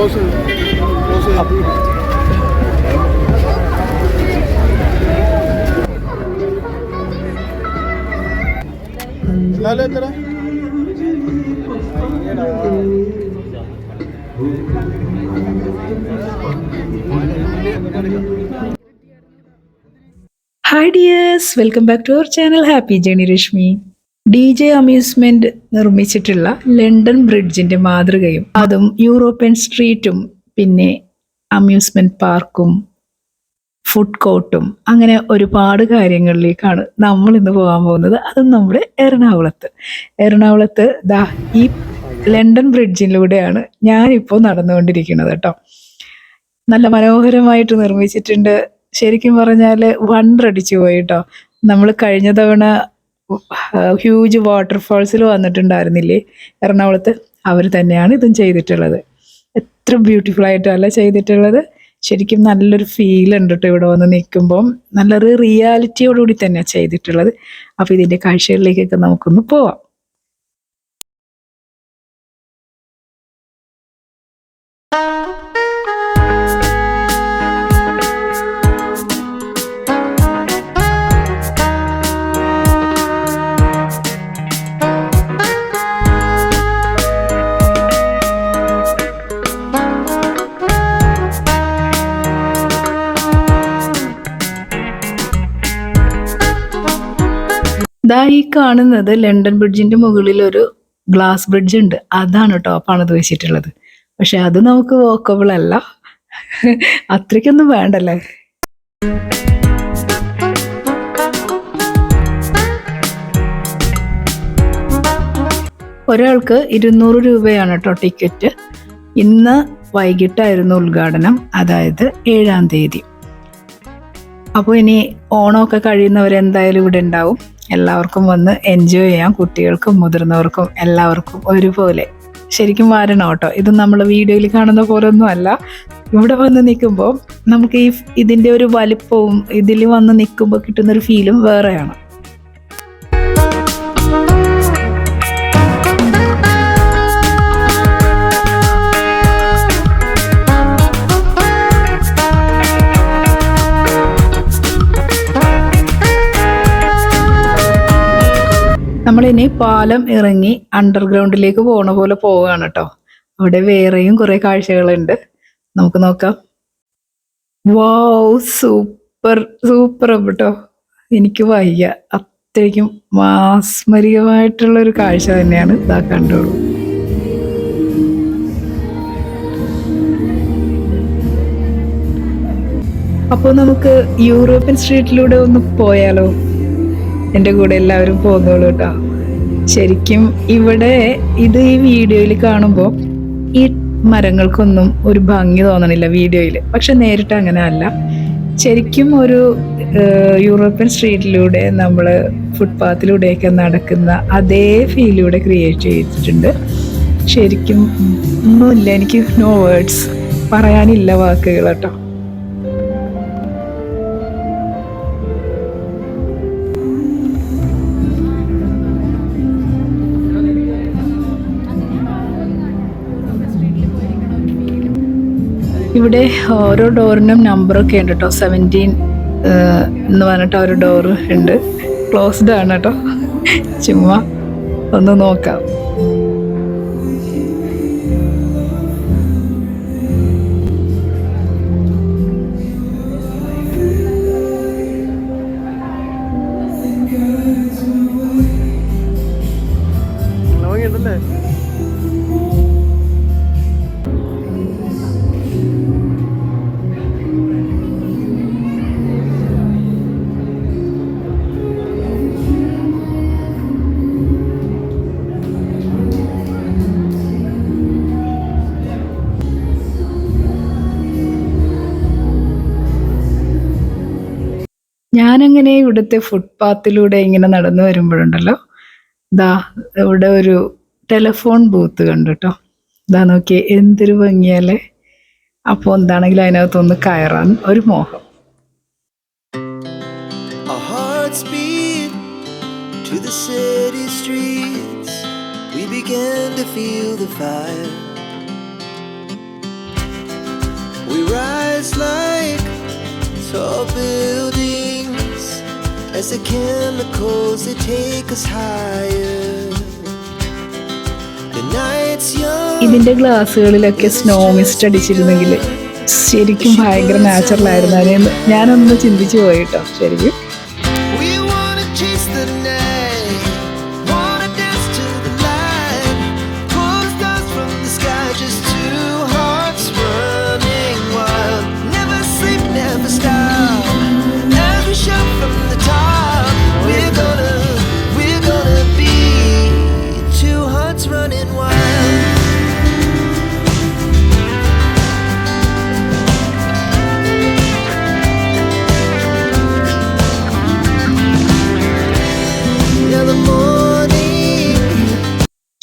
Hi dears, welcome back to our channel happy journey Rashmi. DJ amusement നിർമ്മിച്ചിട്ടുള്ള London ബ്രിഡ്ജിന്റെ മാതൃകയും അതും യൂറോപ്യൻ സ്ട്രീറ്റും പിന്നെ അമ്യൂസ്മെന്റ് പാർക്കും ഫുഡ് കോർട്ടും അങ്ങനെ ഒരുപാട് കാര്യങ്ങളിലേക്കാണ് നമ്മൾ ഇന്ന് പോകാൻ പോകുന്നത്. അതും നമ്മുടെ എറണാകുളത്ത് ഈ ലണ്ടൻ ബ്രിഡ്ജിലൂടെയാണ് ഞാനിപ്പോൾ നടന്നുകൊണ്ടിരിക്കുന്നത് കേട്ടോ. നല്ല മനോഹരമായിട്ട് നിർമ്മിച്ചിട്ടുണ്ട്. ശരിക്കും പറഞ്ഞാൽ വണ്ടടിച്ചു പോയി കേട്ടോ. നമ്മൾ കഴിഞ്ഞ തവണ ഹ്യൂജ് വാട്ടർഫാൾസിൽ വന്നിട്ടുണ്ടായിരുന്നില്ലേ എറണാകുളത്ത്, അവർ തന്നെയാണ് ഇതും ചെയ്തിട്ടുള്ളത്. എത്ര ബ്യൂട്ടിഫുൾ ആയിട്ടല്ല ചെയ്തിട്ടുള്ളത്. ശരിക്കും നല്ലൊരു ഫീൽ ഉണ്ട് കേട്ടോ ഇവിടെ വന്ന് നിൽക്കുമ്പം. നല്ലൊരു റിയാലിറ്റിയോടുകൂടി തന്നെയാണ് ചെയ്തിട്ടുള്ളത്. അപ്പോൾ ഇതിൻ്റെ കാഴ്ചകളിലേക്കൊക്കെ നമുക്കൊന്ന് പോവാം. ഈ കാണുന്നത് ലണ്ടൻ ബ്രിഡ്ജിന്റെ മുകളിൽ ഒരു ഗ്ലാസ് ബ്രിഡ്ജ് ഉണ്ട്. അതാണ് കേട്ടോ പണിത് വെച്ചിട്ടുള്ളത്. പക്ഷെ അത് നമുക്ക് വോക്കബിൾ അല്ല, അത്രയ്ക്കൊന്നും വേണ്ടല്ലേ. ഒരാൾക്ക് 200 രൂപയാണ് കേട്ടോ ടിക്കറ്റ്. ഇന്ന് വൈകിട്ടായിരുന്നു ഉദ്ഘാടനം, അതായത് 7-ാം തീയതി. അപ്പോൾ ഇനി ഓണമൊക്കെ കഴിയുന്നവരെന്തായാലും ഇവിടെ ഉണ്ടാവും. എല്ലാവർക്കും വന്ന് എൻജോയ് ചെയ്യാം, കുട്ടികൾക്കും മുതിർന്നവർക്കും എല്ലാവർക്കും ഒരുപോലെ. ശരിക്കും വരണം കേട്ടോ. ഇത് നമ്മൾ വീഡിയോയിൽ കാണുന്ന പോലെ ഒന്നും അല്ല. ഇവിടെ വന്ന് നിൽക്കുമ്പോൾ നമുക്ക് ഇതിൻ്റെ ഒരു വലിപ്പവും ഇതിൽ വന്ന് നിൽക്കുമ്പോൾ കിട്ടുന്നൊരു ഫീലും വേറെയാണ്. നമ്മളിനി പാലം ഇറങ്ങി അണ്ടർഗ്രൗണ്ടിലേക്ക് പോണ പോലെ പോവുകയാണ് കേട്ടോ. അവിടെ വേറെയും കുറെ കാഴ്ചകളുണ്ട്, നമുക്ക് നോക്കാം. വാവ്, സൂപ്പർ സൂപ്പർ കേട്ടോ. എനിക്ക് വയ്യ, അത്രയ്ക്കും മാസ്മരികമായിട്ടുള്ളൊരു കാഴ്ച തന്നെയാണ്. ഇതാ കണ്ടോളൂ. അപ്പോൾ നമുക്ക് യൂറോപ്യൻ സ്ട്രീറ്റിലൂടെ ഒന്ന് പോയാലോ? എൻ്റെ കൂടെ എല്ലാവരും പോകുന്നുള്ളൂ കേട്ടോ. ശരിക്കും ഇവിടെ ഈ വീഡിയോയിൽ കാണുമ്പോൾ ഈ മരങ്ങൾക്കൊന്നും ഒരു ഭംഗി തോന്നണില്ല വീഡിയോയിൽ. പക്ഷെ നേരിട്ട് അങ്ങനെ അല്ല. ശരിക്കും ഒരു യൂറോപ്യൻ സ്ട്രീറ്റിലൂടെ നമ്മൾ ഫുട്പാത്തിലൂടെയൊക്കെ നടക്കുന്ന അതേ ഫീലിലൂടെ ക്രിയേറ്റ് ചെയ്തിട്ടുണ്ട്. ശരിക്കും ഒന്നുമില്ല, എനിക്ക് നോ വേർഡ്സ്, പറയാനില്ല വാക്കുകൾ കേട്ടോ. ഇവിടെ ഓരോ ഡോറിനും നമ്പറൊക്കെ ഉണ്ട് കേട്ടോ. 17 എന്ന് പറഞ്ഞിട്ട് ഒരു ഡോറ് ഉണ്ട്. ക്ലോസ്ഡ് ആണ് കേട്ടോ. ചുമ്മാ ഒന്ന് നോക്കാം. ഞാനങ്ങനെ ഇവിടുത്തെ ഫുട്പാത്തിലൂടെ ഇങ്ങനെ നടന്നു വരുമ്പോഴുണ്ടല്ലോ, ഇവിടെ ഒരു ടെലിഫോൺ ബൂത്ത് കണ്ടു കേട്ടോ. നോക്കിയേ, എന്തൊരു ഭംഗിയല്ലേ. അപ്പോൾ എന്താണെങ്കിലും അതിനകത്തൊന്ന് കയറാൻ ഒരു മോഹം. To the city streets, we began to feel the fire. We rise like tall buildings as the chemicals they take us higher. The night's young. ഇതിന്റെ ഗ്ലാസ്സുകളിലൊക്കെ സ്നോ മിസ്റ്റ് അടിച്ചിരുന്നെങ്കിൽ ശരിക്കും ഭയങ്കര നാച്ചുറൽ ആയിരുന്നു. അതിന് ഞാനൊന്ന് ചിന്തിച്ചു പോയിട്ടോ ശരിക്കും. We wanna chase the night, wanna dance to the light, pull stars from the sky, just two hearts running wild. Never sleep, never stop, as we shout from the top. We're gonna be two hearts running wild.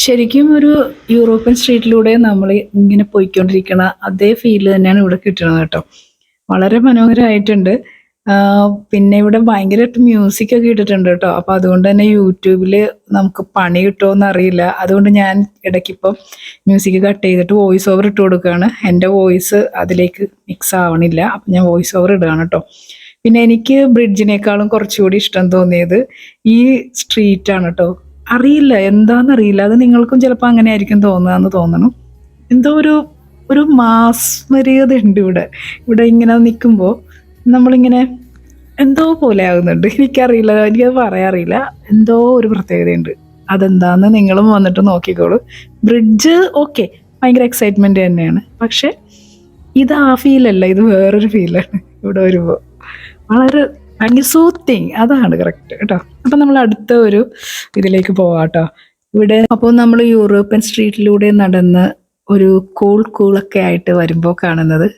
ശരിക്കും ഒരു European സ്ട്രീറ്റിലൂടെ നമ്മൾ ഇങ്ങനെ പോയിക്കൊണ്ടിരിക്കണ അതേ feel തന്നെയാണ് ഇവിടെ കിട്ടുന്നത് കേട്ടോ. വളരെ മനോഹരമായിട്ടുണ്ട്. പിന്നെ ഇവിടെ ഭയങ്കരമായിട്ട് മ്യൂസിക് ഒക്കെ ഇട്ടിട്ടുണ്ട് കേട്ടോ. അപ്പോൾ അതുകൊണ്ട് തന്നെ യൂട്യൂബിൽ നമുക്ക് പണി കിട്ടുമോയെന്ന് അറിയില്ല. അതുകൊണ്ട് ഞാൻ ഇടയ്ക്കിപ്പം മ്യൂസിക് കട്ട് ചെയ്തിട്ട് വോയിസ് ഓവർ ഇട്ട് കൊടുക്കുകയാണ്. എൻ്റെ വോയിസ് അതിലേക്ക് മിക്സ് ആവണില്ല. അപ്പം ഞാൻ വോയിസ് ഓവർ ഇടുകയാണ് കേട്ടോ. പിന്നെ എനിക്ക് ബ്രിഡ്ജിനേക്കാളും കുറച്ചുകൂടി ഇഷ്ടം തോന്നിയത് ഈ സ്ട്രീറ്റാണ് കേട്ടോ. അറിയില്ല എന്താണെന്നറിയില്ല, അത് നിങ്ങൾക്കും ചിലപ്പോൾ അങ്ങനെ ആയിരിക്കും തോന്നുകയെന്ന് തോന്നണം. എന്തോ ഒരു മാസ്മരികത ഉണ്ട് ഇവിടെ ഇങ്ങനെ നിൽക്കുമ്പോൾ നമ്മളിങ്ങനെ എന്തോ പോലെ ആകുന്നുണ്ട്. എനിക്കറിയില്ല, എനിക്കത് പറയാറില്ല. എന്തോ ഒരു പ്രത്യേകതയുണ്ട്. അതെന്താന്ന് നിങ്ങളും വന്നിട്ട് നോക്കിക്കോളൂ. ബ്രിഡ്ജ് ഓക്കെ, ഭയങ്കര എക്സൈറ്റ്മെൻറ്റ് തന്നെയാണ്. പക്ഷെ ഇത് ആ ഫീലല്ല, ഇത് വേറൊരു ഫീലാണ് ഇവിടെ വരുമ്പോൾ. വളരെ ഭയങ്കര സൂത്തിങ്, അതാണ് കറക്റ്റ് കേട്ടോ. അപ്പം നമ്മൾ അടുത്ത ഒരു ഇതിലേക്ക് പോവാം കേട്ടോ. ഇവിടെ അപ്പോൾ നമ്മൾ യൂറോപ്യൻ സ്ട്രീറ്റിലൂടെ നടന്ന് ഒരു കൂളൊക്കെ ആയിട്ട് വരുമ്പോൾ കാണുന്നത്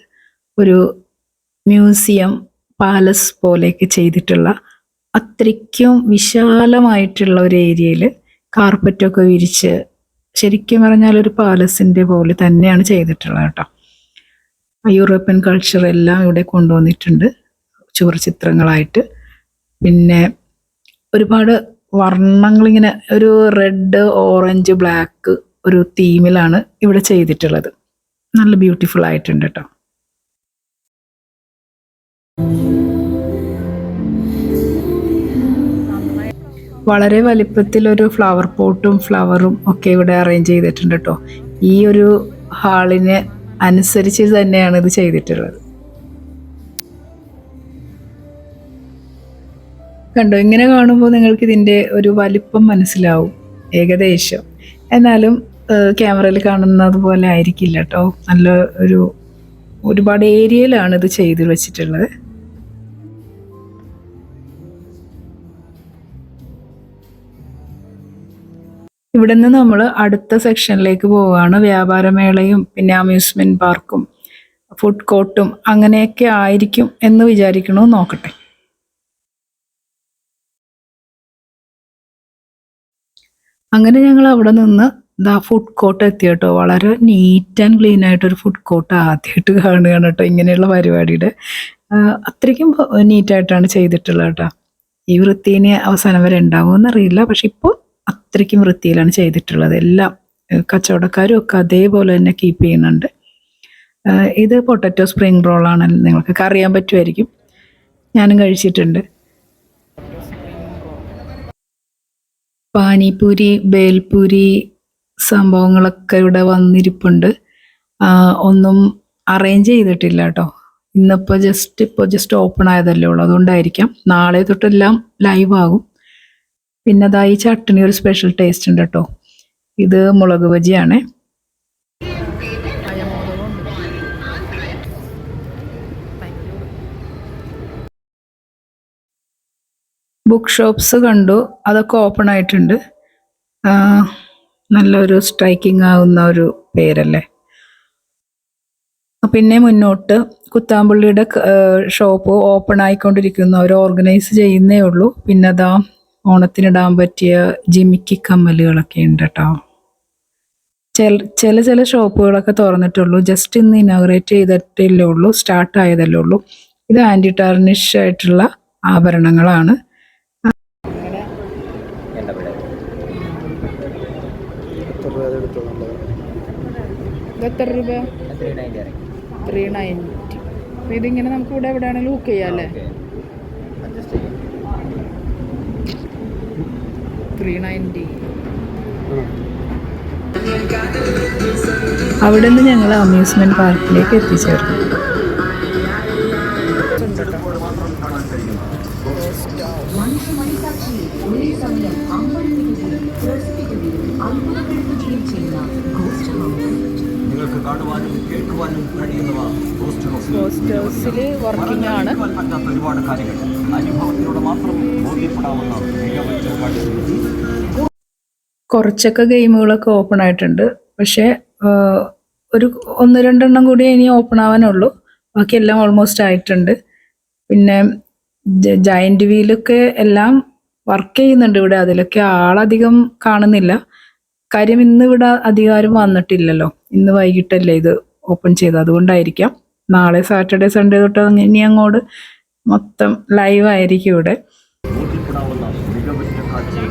ഒരു മ്യൂസിയം പാലസ് പോലെയൊക്കെ ചെയ്തിട്ടുള്ള അത്രയ്ക്കും വിശാലമായിട്ടുള്ള ഒരു ഏരിയയിൽ കാർപ്പറ്റൊക്കെ വിരിച്ച് ശരിക്കും പറഞ്ഞാൽ ഒരു പാലസിൻ്റെ പോലെ തന്നെയാണ് ചെയ്തിട്ടുള്ളത് കേട്ടോ. യൂറോപ്യൻ കൾച്ചർ എല്ലാം ഇവിടെ കൊണ്ടുവന്നിട്ടുണ്ട് ചുവർ ചിത്രങ്ങളായിട്ട്. പിന്നെ ഒരുപാട് വർണ്ണങ്ങളിങ്ങനെ ഒരു റെഡ്, ഓറഞ്ച്, ബ്ലാക്ക് ഒരു തീമിലാണ് ഇവിടെ ചെയ്തിട്ടുള്ളത്. നല്ല ബ്യൂട്ടിഫുൾ ആയിട്ടുണ്ട് കേട്ടോ. വളരെ വലിപ്പത്തിലൊരു ഫ്ലവർ പോട്ടും ഫ്ലവറും ഒക്കെ ഇവിടെ അറേഞ്ച് ചെയ്തിട്ടുണ്ട് കേട്ടോ. ഈ ഒരു ഹാളിന് അനുസരിച്ച് തന്നെയാണ് ഇത് ചെയ്തിട്ടുള്ളത്. കണ്ടോ, ഇങ്ങനെ കാണുമ്പോൾ നിങ്ങൾക്ക് ഇതിൻ്റെ ഒരു വലിപ്പം മനസ്സിലാവും ഏകദേശം. എന്നാലും ക്യാമറയിൽ കാണുന്നത് പോലെ ആയിരിക്കില്ല കേട്ടോ. നല്ല ഒരുപാട് ഏരിയയിലാണ് ഇത് ചെയ്ത് വെച്ചിട്ടുള്ളത്. ഇവിടെ നിന്ന് നമ്മൾ അടുത്ത സെക്ഷനിലേക്ക് പോവുകയാണ്. വ്യാപാരമേളയും പിന്നെ അമ്യൂസ്മെൻറ്റ് പാർക്കും ഫുഡ് കോർട്ടും അങ്ങനെയൊക്കെ ആയിരിക്കും എന്ന് വിചാരിക്കണോ, നോക്കട്ടെ. അങ്ങനെ ഞങ്ങൾ അവിടെ നിന്ന് ഫുഡ് കോർട്ട് എത്തി കേട്ടോ. വളരെ നീറ്റ് ആൻഡ് ക്ലീൻ ആയിട്ടൊരു ഫുഡ് കോർട്ട് ആദ്യമായിട്ട് കാണുകയാണ് കേട്ടോ ഇങ്ങനെയുള്ള പരിപാടിയുടെ. അത്രയ്ക്കും നീറ്റായിട്ടാണ് ചെയ്തിട്ടുള്ളത് കേട്ടോ. ഈ വൃത്തിന് അവസാനം വരെ ഉണ്ടാവുമെന്നറിയില്ല, പക്ഷെ ഇപ്പോൾ അത്രയ്ക്കും വൃത്തിയിലാണ് ചെയ്തിട്ടുള്ളത്. എല്ലാം കച്ചവടക്കാരും ഒക്കെ അതേപോലെ തന്നെ കീപ്പ് ചെയ്യുന്നുണ്ട്. ഇത് പൊട്ടറ്റോ സ്പ്രിംഗ് റോളാണ്, നിങ്ങൾക്കൊക്കെ അറിയാൻ പറ്റുമായിരിക്കും, ഞാനും കഴിച്ചിട്ടുണ്ട്. പാനിപൂരി, ബേൽപൂരി സംഭവങ്ങളൊക്കെ ഇവിടെ വന്നിരിപ്പുണ്ട്. ഒന്നും അറേഞ്ച് ചെയ്തിട്ടില്ല കേട്ടോ. ഇപ്പോൾ ജസ്റ്റ് ഓപ്പൺ ആയതല്ലേ ഉള്ളൂ, അതുകൊണ്ടായിരിക്കാം. നാളെ തൊട്ടെല്ലാം ലൈവ് ആകും. പിന്നെ അതാ ഈ ചട്ടണി ഒരു സ്പെഷ്യൽ ടേസ്റ്റ് ഉണ്ട് കേട്ടോ. ഇത് മുളക് ബജിയാണ്. ബുക്ക് ഷോപ്സ് കണ്ടു, അതൊക്കെ ഓപ്പൺ ആയിട്ടുണ്ട്. നല്ലൊരു സ്ട്രൈക്കിംഗ് ആവുന്ന ഒരു പേരല്ലേ. പിന്നെ മുന്നോട്ട് കുത്താമ്പള്ളിയുടെ ഷോപ്പ് ഓപ്പൺ ആയിക്കൊണ്ടിരിക്കുന്നു, അവർ ഓർഗനൈസ് ചെയ്യുന്നേ ഉള്ളൂ. പിന്നെ അതാ ഓണത്തിനിടാൻ പറ്റിയ ജിമിക്കി കമ്മലുകളൊക്കെ ഉണ്ട് കേട്ടോ. ചില ഷോപ്പുകളൊക്കെ തുറന്നിട്ടുള്ളൂ. ജസ്റ്റ് ഇന്ന് ഇനോഗ്രേറ്റ് ചെയ്തിട്ടല്ലേ ഉള്ളൂ, സ്റ്റാർട്ട് ആയതല്ലേ ഉള്ളൂ. ഇത് ആൻറ്റി ടാർണിഷ് ആയിട്ടുള്ള ആഭരണങ്ങളാണ്. എത്ര രൂപ? 390. അപ്പോൾ ഇതിങ്ങനെ നമുക്ക് ഇവിടെ എവിടെയാണെങ്കിലും ബുക്ക് ചെയ്യാം അല്ലേ? 390. അവിടെ നിന്ന് ഞങ്ങൾ അമ്യൂസ്മെൻറ്റ് പാർക്കിലേക്ക് എത്തിച്ചേർന്നു. നിങ്ങൾക്ക് കാണുവാനും കേൾക്കുവാനും കഴിയുന്നവ ഗോസ്റ്റ് ഹൗസിൽ വർക്കിംഗ് ആണ്. പറ്റാത്ത ഒരുപാട് കാര്യങ്ങൾ അനുഭവത്തിലൂടെ മാത്രം ബോധ്യപ്പെടാവുന്ന മികവുറ്റ കാഴ്ചകൾ. കുറച്ചൊക്കെ ഗെയിമുകളൊക്കെ ഓപ്പൺ ആയിട്ടുണ്ട്. പക്ഷേ ഒരു 1-2 കൂടി ഇനി ഓപ്പൺ ആവാനുള്ളൂ. ബാക്കിയെല്ലാം ഓൾമോസ്റ്റ് ആയിട്ടുണ്ട്. പിന്നെ ജയൻറ്റ് വീലൊക്കെ എല്ലാം വർക്ക് ചെയ്യുന്നുണ്ട് ഇവിടെ. അതിലൊക്കെ ആളധികം കാണുന്നില്ല. കാര്യം ഇന്ന് ഇവിടെ അധികാരം വന്നിട്ടില്ലല്ലോ. ഇന്ന് വൈകിട്ടല്ലേ ഇത് ഓപ്പൺ ചെയ്തത്, അതുകൊണ്ടായിരിക്കാം. നാളെ സാറ്റർഡേ സൺഡേ തൊട്ട് ഇനി അങ്ങോട്ട് മൊത്തം ലൈവ് ആയിരിക്കും ഇവിടെ. ബോധ്യപ്പെടാവുന്ന മികവുറ്റ കാഴ്ചകൾ.